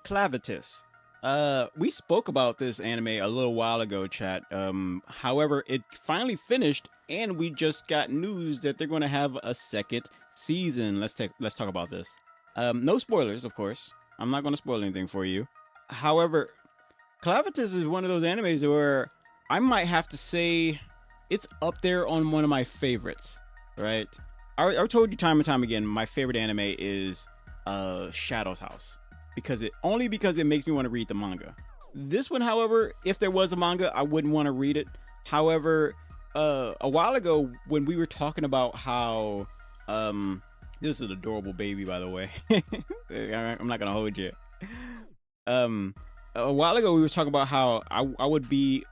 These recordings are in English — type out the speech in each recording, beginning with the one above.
Clevatess. We spoke about this anime a little while ago, chat. However, it finally finished, and we just got news that they're going to have a second season. Let's talk about this. No spoilers, of course. I'm not going to spoil anything for you. However, Clevatess is one of those animes where I might have to say it's up there on one of my favorites. Right? I told you time and time again, my favorite anime is Shadow's House because it makes me want to read the manga. This one, however, if there was a manga, I wouldn't want to read it. However, a while ago when we were talking about how this is an adorable baby, by the way. I'm not gonna hold you. A while ago we were talking about how I would be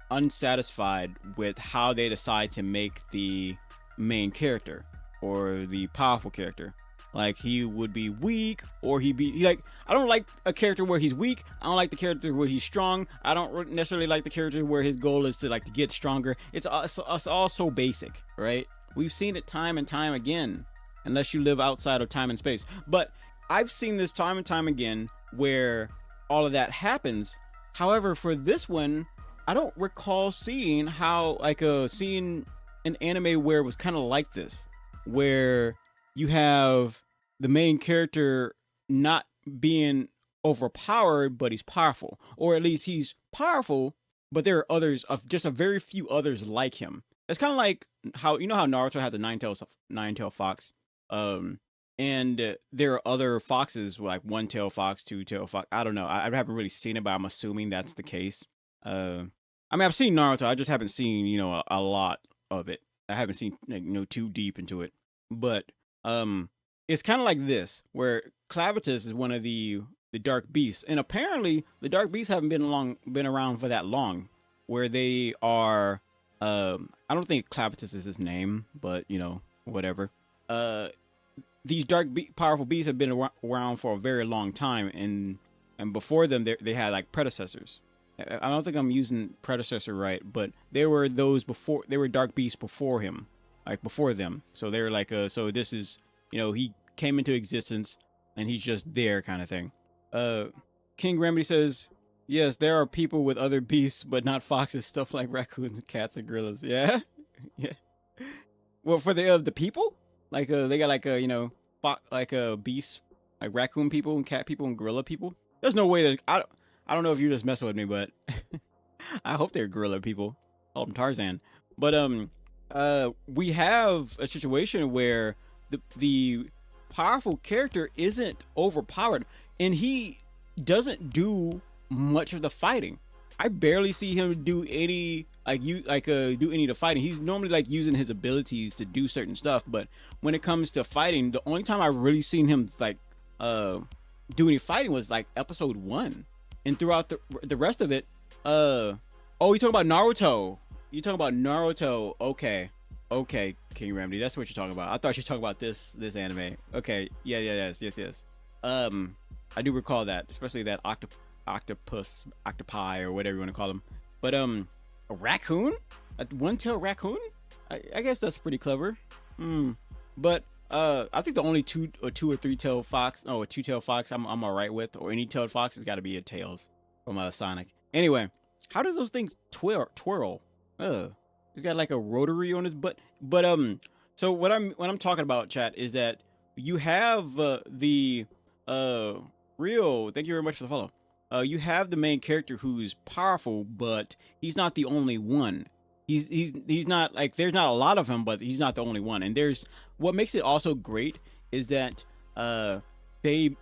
unsatisfied with how they decide to make the main character or the powerful character. Like he would be weak, or I don't like a character where he's weak. I don't like the character where he's strong. I don't necessarily like the character where his goal is to get stronger. It's all so basic, right? We've seen it time and time again, unless you live outside of time and space. But I've seen this time and time again where all of that happens. However, for this one, I don't recall seeing seeing an anime where it was kind of like this, where you have the main character not being overpowered, but he's powerful, or at least he's powerful, but there are others, of just a very few others like him. It's kind of like how Naruto had the nine-tailed fox, and there are other foxes like one-tailed fox, two-tailed fox. I don't know. I haven't really seen it, but I'm assuming that's the case. I mean, I've seen Naruto. I just haven't seen a lot of it. I haven't seen too deep into it, but it's kind of like this, where Clevatess is one of the dark beasts, and apparently the dark beasts haven't been around for that long. Where they are, I don't think Clevatess is his name, but whatever. These powerful beasts have been around for a very long time, and before them they had like predecessors. I don't think I'm using predecessor right, but there were those before. They were dark beasts before him, like before them. So they're like, so this is, he came into existence and he's just there kind of thing. King Remedy says, yes, there are people with other beasts, but not foxes, stuff like raccoons, cats, and gorillas. Yeah. Yeah. Well, for the people, like, they got like beasts, like raccoon people and cat people and gorilla people. There's no way that I don't know if you're just messing with me, but I hope they're gorilla people. Call them Tarzan. But we have a situation where the powerful character isn't overpowered, and he doesn't do much of the fighting. I barely see him do any do any of the fighting. He's normally like using his abilities to do certain stuff, but when it comes to fighting, the only time I really seen him do any fighting was like episode 1. And throughout the rest of it, you talking about Naruto? You talking about Naruto? Okay, King Remedy, that's what you're talking about. I thought you were talking about this anime. Okay, yes. I do recall that, especially that octopi, or whatever you want to call them. But a raccoon, a one-tailed raccoon. I guess that's pretty clever. But I think the only two or three-tailed fox, a two-tailed fox, I'm alright with, or any tailed fox has got to be a Tails from Sonic. Anyway, how does those things twirl? He's got like a rotary on his butt. But so what I'm talking about, chat, is that you have the real. Thank you very much for the follow. You have the main character who's powerful, but he's not the only one. He's not like, there's not a lot of him, but he's not the only one. And there's what makes it also great is that they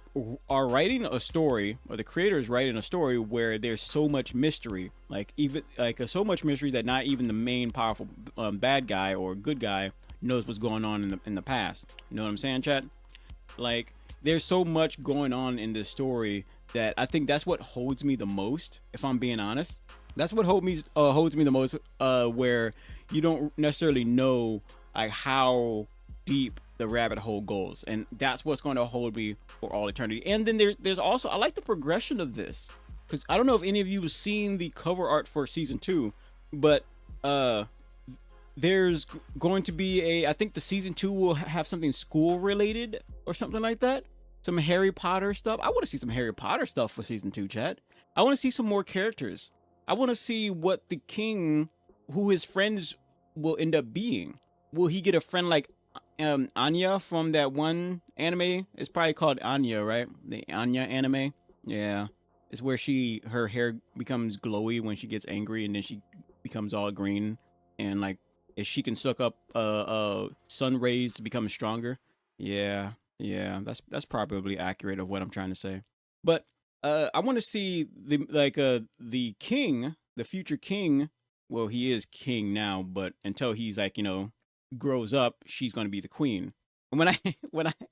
are writing a story, or the creator is writing a story where there's so much mystery, so much mystery that not even the main powerful bad guy or good guy knows what's going on in the past. You know what I'm saying, chat? Like, there's so much going on in this story that I think that's what holds me the most, if I'm being honest. That's what holds me the most, where you don't necessarily know like how deep the rabbit hole goes, and that's what's going to hold me for all eternity. And then there's also, I like the progression of this, because I don't know if any of you have seen the cover art for season 2, but there's going to be I think the season 2 will have something school related or something like that. some Harry Potter stuff. I want to see some Harry Potter stuff for season 2, chat. I want to see some more characters. I want to see what the king, who his friends will end up being. Will he get a friend like Anya from that one anime? It's probably called Anya, right? The Anya anime. Yeah, it's where her hair becomes glowy when she gets angry, and then she becomes all green, and like if she can suck up sun rays to become stronger. Yeah, yeah, that's probably accurate of what I'm trying to say. But I want to see the king, the future king. Well, he is king now, but until he's like grows up, she's going to be the queen. And when I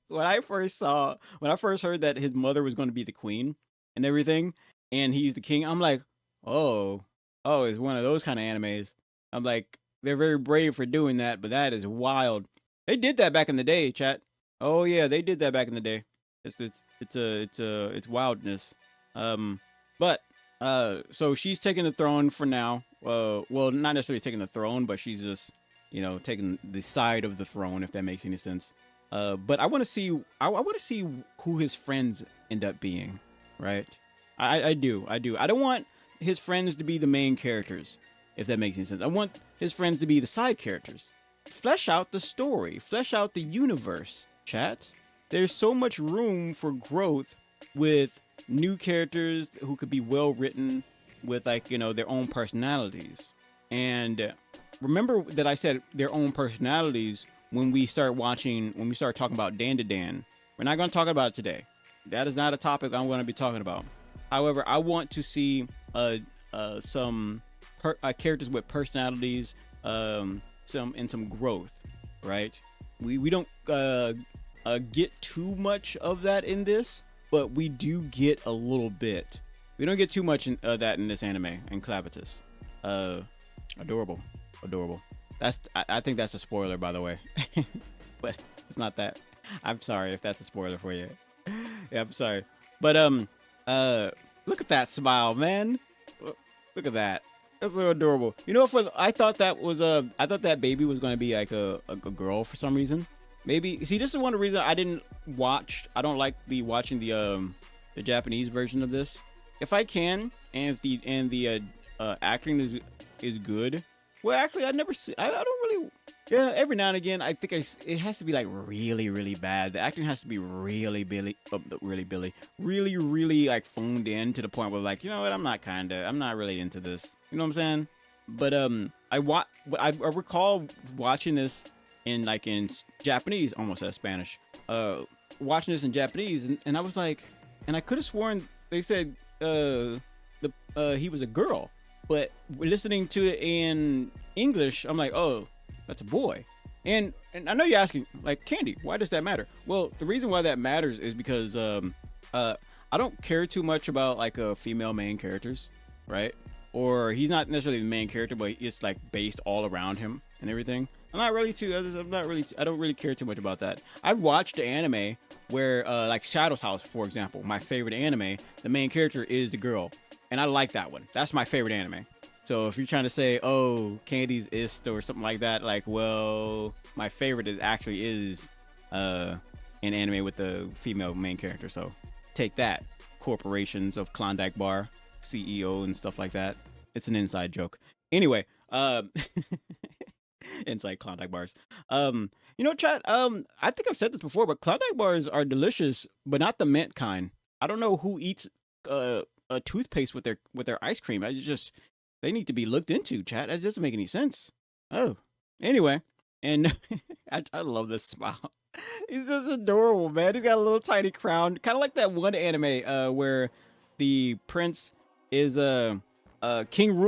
when I first heard that his mother was going to be the queen and everything, and he's the king, I'm like, oh, it's one of those kind of animes. I'm like, they're very brave for doing that, but that is wild. They did that back in the day, chat. Oh yeah, they did that back in the day. It's wildness. But so she's taking the throne for now. Well, not necessarily taking the throne, but she's just taking the side of the throne, if that makes any sense. But I want to see I want to see who his friends end up being, right? I do. I don't want his friends to be the main characters, if that makes any sense. I want his friends to be the side characters. Flesh out the story, flesh out the universe, chat. There's so much room for growth with new characters who could be well written with their own personalities. And remember that I said their own personalities when we start talking about Dan to Dan. We're not going to talk about it today. That is not a topic I'm going to be talking about. However, I want to see some characters with personalities, some growth, right? We don't get too much of that in this, but we do get a little bit. We don't get too much of that in this anime in Clevatess. Adorable. I think that's a spoiler, by the way. But it's not that. I'm sorry if that's a spoiler for you. Yeah, I'm sorry. But look at that smile, man. Look at that. That's so adorable. I thought that baby was going to be like a girl for some reason. Maybe. See, this is one of the reasons I don't like watching the Japanese version of this. If I can, and if the acting is good. Well, actually, I don't really. Yeah, every now and again, I think it has to be like really, really bad. The acting has to be really, really like phoned in to the point where like, you know what, I'm not really into this. You know what I'm saying? But I recall watching this in Japanese, almost as Spanish. Watching this in Japanese, and I was like, and I could have sworn they said he was a girl. But listening to it in English, I'm like, oh, that's a boy. And I know you're asking, like, Candy, why does that matter? Well, the reason why that matters is because I don't care too much about female main characters, right? Or he's not necessarily the main character, but it's like based all around him and everything. I don't really care too much about that. I've watched the anime where like Shadow's House, for example, my favorite anime, the main character is the girl. And I like that one. That's my favorite anime. So if you're trying to say, oh, Candy's ist or something like that, like, well, my favorite is an anime with the female main character. So take that, corporations of Klondike Bar, CEO and stuff like that. It's an inside joke. Anyway, inside Klondike bars. Chat, I think I've said this before, but Klondike bars are delicious, but not the mint kind. I don't know who eats a toothpaste with their ice cream. They need to be looked into, chat. That doesn't make any sense. Oh, anyway, and I love this smile. He's just adorable, man. He's got a little tiny crown, kind of like that one anime where the prince is king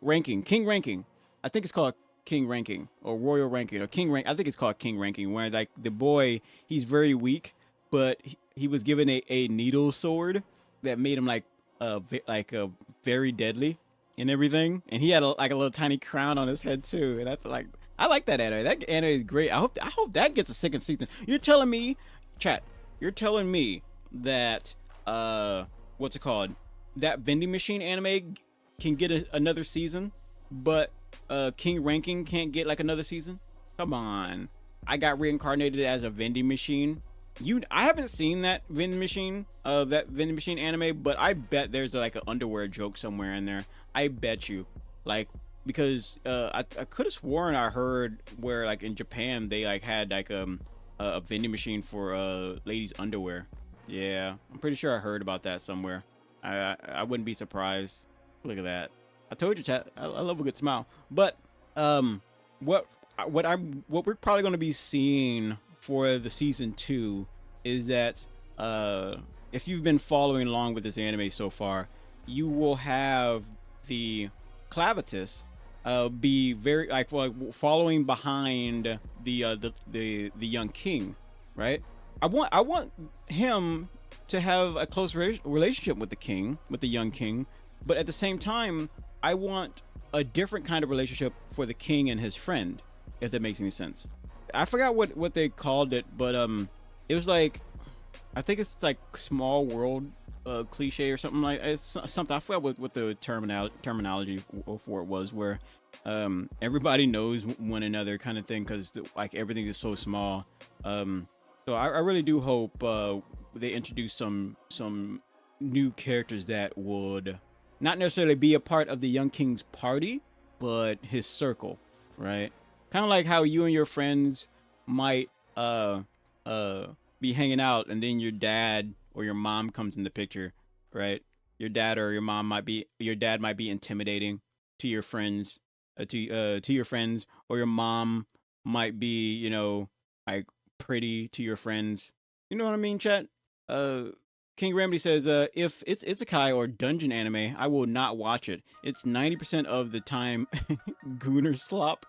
ranking. I think it's called king ranking or royal ranking or king rank. I think it's called king ranking, where like the boy, he's very weak, but he was given a needle sword that made him very deadly and everything, and he had a little tiny crown on his head too. And I like that anime. That anime is great. I hope that gets a second season. You're telling me, chat? You're telling me that what's it called? That vending machine anime can get another season, but King Ranking can't get another season? Come on. I got reincarnated as a vending machine I haven't seen that vending machine anime, but I bet there's like an underwear joke somewhere in there. I bet you, like, because I could have sworn I heard where like in Japan they like had like a vending machine for ladies underwear. Yeah, I'm pretty sure I heard about that somewhere. I wouldn't be surprised. Look at that. I told you, chat. I love a good smile. But um, what what we're probably going to be seeing for the season 2 is that if you've been following along with this anime so far, you will have the Clevatess be very like following behind the young king, right? I want him to have a close relationship with the king, with the young king, but at the same time, I want a different kind of relationship for the king and his friend, if that makes any sense. I forgot what they called it, but it was like, I think it's like small world cliche or something like it's something. I forgot what the terminology for it was, where everybody knows one another kind of thing, because like everything is so small. So I really do hope they introduce some new characters that would not necessarily be a part of the young king's party, but his circle, right? Kind of like how you and your friends might be hanging out, and then your dad or your mom comes in the picture, right? Your dad or your dad might be intimidating to your friends, to your friends, or your mom might be, like pretty to your friends. You know what I mean, chat? King Remedy says, if it's isekai or dungeon anime, I will not watch it. It's 90% of the time gooner slop.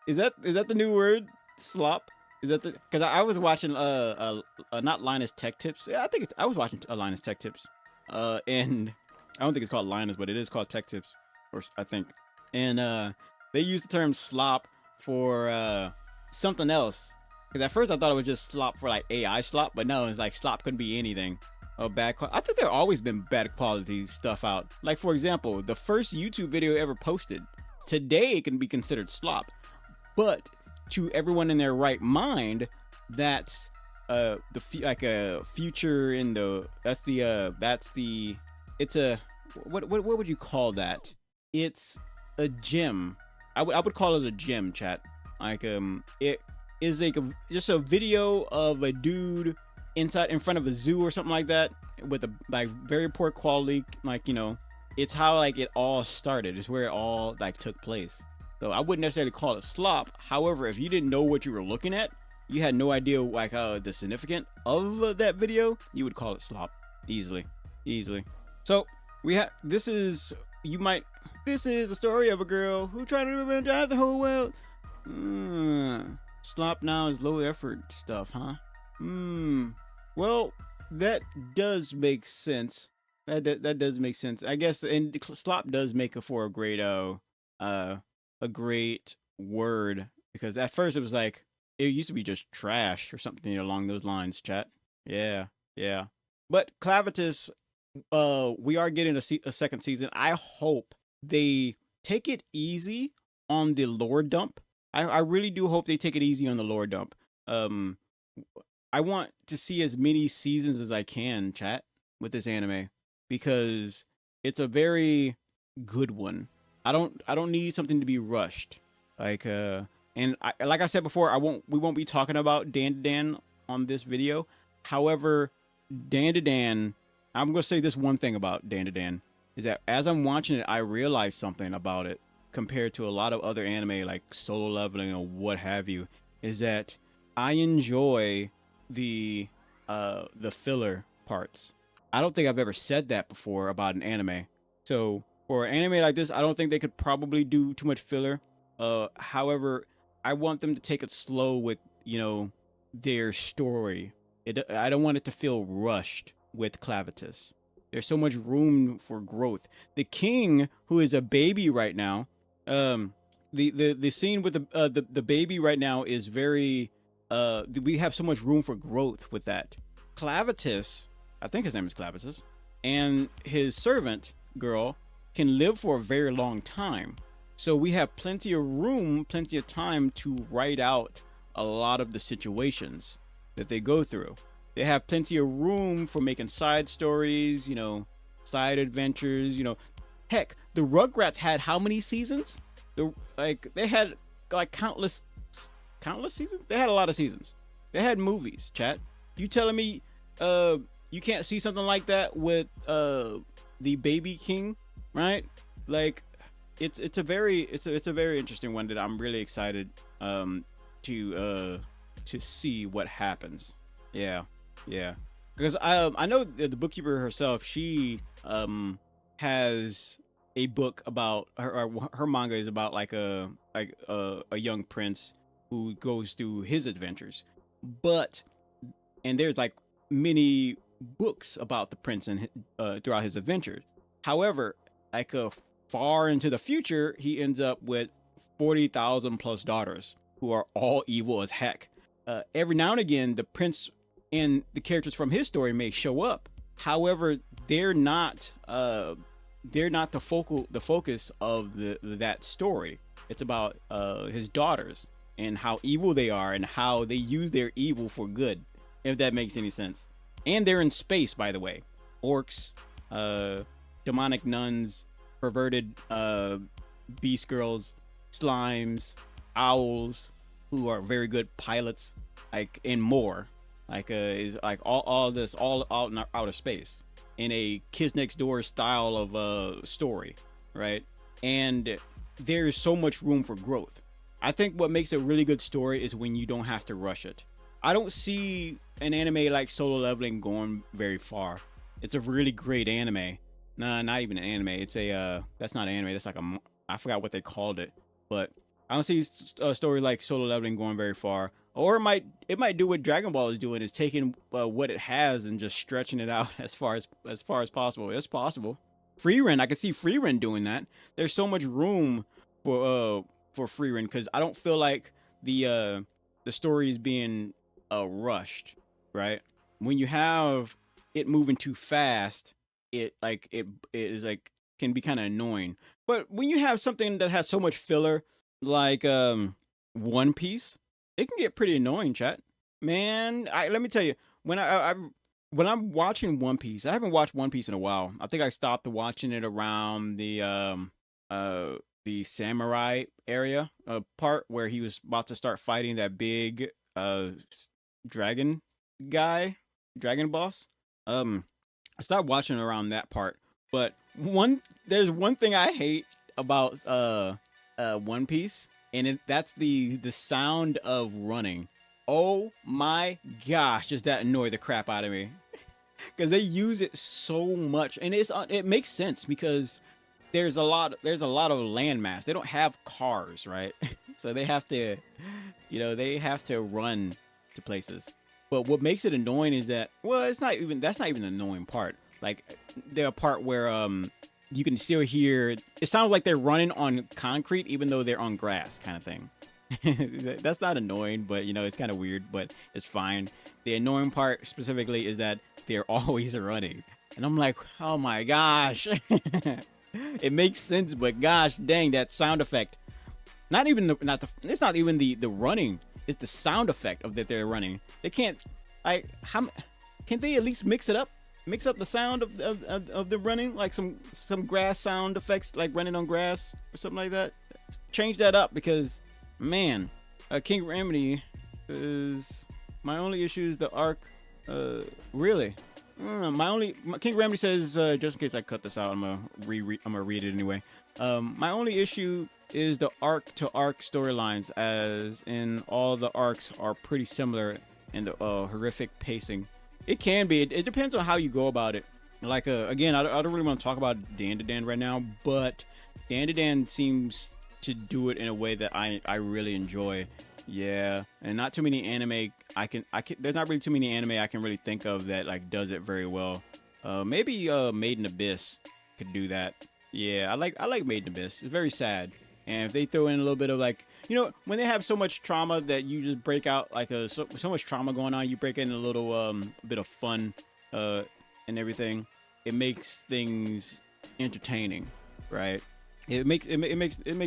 Is that the new word? Slop? Is that the? Because I was watching not Linus Tech Tips. Yeah, I was watching Linus Tech Tips. And I don't think it's called Linus, but it is called Tech Tips, or I think. And they use the term slop for something else. Because at first I thought it was just slop for like AI slop, but no, it's like slop could be anything. Bad quality. I think there always been bad quality stuff out. Like, for example, the first YouTube video ever posted today, it can be considered slop, but to everyone in their right mind, that's like a future in the that's the it's a what would you call that? It's a gym. I would call it a gym, chat. Like it is like just a video of a dude in front of a zoo or something like that, with a like very poor quality, like, it's how like it all started. It's where it all like took place. So I wouldn't necessarily call it slop. However, if you didn't know what you were looking at, you had no idea like the significance of that video, you would call it slop easily. So this is the story of a girl who tried to drive the whole world. Slop now is low effort stuff, huh? Well, that does make sense. That does make sense, I guess. And slop does make for a great word, because at first it was like it used to be just trash or something along those lines, chat. Yeah. But Clevatess, we are getting a second season. I hope they take it easy on the lore dump. I really do hope they take it easy on the lore dump. I want to see as many seasons as I can, chat, with this anime, because it's a very good one. I don't need something to be rushed. Like like I said before, we won't be talking about Dan Dan on this video. However, Dan, I'm gonna say this one thing about Dan, is that as I'm watching it, I realized something about it compared to a lot of other anime like Solo Leveling or what have you, is that I enjoy the filler parts. I don't think I've ever said that before about an anime. So for an anime like this, I don't think they could probably do too much filler. However, I want them to take it slow with, their story. I don't want it to feel rushed with Clevatess. There's so much room for growth. The king, who is a baby right now, the scene with the baby right now is very we have so much room for growth with that. Clevatess, I think his name is Clevatess, and his servant girl can live for a very long time. So we have plenty of room, plenty of time to write out a lot of the situations. that they go through. They have plenty of room for making side stories, side adventures. Heck, the Rugrats had how many seasons? They had like countless seasons. They had a lot of seasons. They had movies. Chat. You telling me you can't see something like that with the Baby King, right? Like it's a very interesting one that I'm really excited to see what happens. Yeah, yeah. Because I know the bookkeeper herself, she has a book about her manga is about like a young prince who goes through his adventures, and there's like many books about the prince and throughout his adventures. However, like far into the future, he ends up with 40,000 plus daughters who are all evil as heck. Every now and again, the prince and the characters from his story may show up. However, they're not the focus of that story. It's about his daughters and how evil they are and how they use their evil for good, if that makes any sense. And they're in space, by the way. Orcs, demonic nuns, perverted beast girls, slimes, owls, who are very good pilots, like, and more. Like is like all this all out in outer space in a Kids Next Door style of story, right? And there's so much room for growth. I think what makes a really good story is when you don't have to rush it. I don't see an anime like Solo Leveling going very far. It's a really great anime. Nah, not even an anime. It's a that's not an anime. That's like I forgot what they called it, but I don't see a story like Solo Leveling going very far. Or it might do what Dragon Ball is doing, is taking what it has and just stretching it out as far as possible. It's possible. Freeren, I can see Freeren doing that. There's so much room for Freeren, because I don't feel like the story is being rushed, right? When you have it moving too fast, it is like can be kind of annoying. But when you have something that has so much filler, like One Piece, it can get pretty annoying, chat. Man, let me tell you, when I'm watching One Piece, I haven't watched One Piece in a while. I think I stopped watching it around the samurai area part where he was about to start fighting that big dragon boss. I stopped watching around that part. But there's one thing I hate about One Piece, and that's the sound of running. Oh my gosh, does that annoy the crap out of me? Because they use it so much, and it makes sense because there's a lot of landmass. They don't have cars, right? So they have to, run to places. But what makes it annoying is that, well, that's not even the annoying part. Like the part where you can still hear, it sounds like they're running on concrete even though they're on grass, kind of thing. That's not annoying, but it's kind of weird, but it's fine. The annoying part specifically is that they're always running, and I'm like, oh my gosh. It makes sense, but gosh dang, that sound effect. It's not even the running, it's the sound effect of that they're running. They can't, can't they at least mix it up? Mix up the sound of the running, like some grass sound effects, like running on grass or something like that. Change that up, because man, King Remedy is my only issue is the arc. Really, King Remedy says, just in case I cut this out, I'm gonna read it anyway. My only issue is the arc to arc storylines, as in all the arcs are pretty similar in the horrific pacing. It can be. It depends on how you go about it. Like, again, I don't really want to talk about Dan right now, but Dan seems to do it in a way that I really enjoy. Yeah, and not too many anime there's not really too many anime I can really think of that like does it very well. Maybe Made in Abyss could do that. Yeah, I like Made in Abyss. It's very sad. And if they throw in a little bit of like, when they have so much trauma that you just break out, like so much trauma going on, you break in a little bit of fun and everything. It makes things entertaining, right? It makes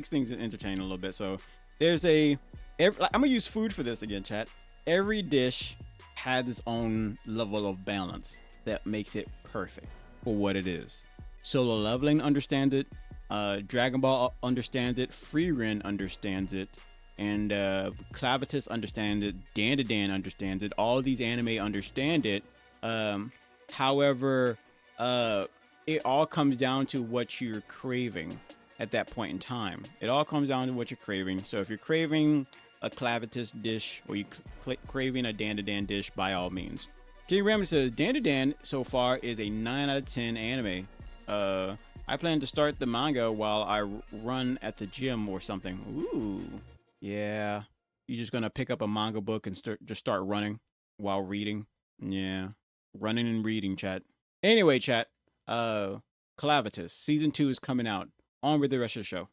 things entertaining a little bit. So there's I'm gonna use food for this again, chat. Every dish has its own level of balance that makes it perfect for what it is. Solo Leveling understands it. Dragon Ball understands it. Frieren understands it. And Clevatess understands it. Dan understands it. All these anime understand it. However, it all comes down to what you're craving at that point in time. It all comes down to what you're craving. So if you're craving a Clevatess dish or you craving a Dan dish, by all means. King Ramen says Dan so far is a 9 out of 10 anime. I plan to start the manga while I run at the gym or something. Ooh, yeah. You just gonna pick up a manga book and just start running while reading? Yeah, running and reading, chat. Anyway, chat. Clevatess season 2 is coming out. On with the rest of the show.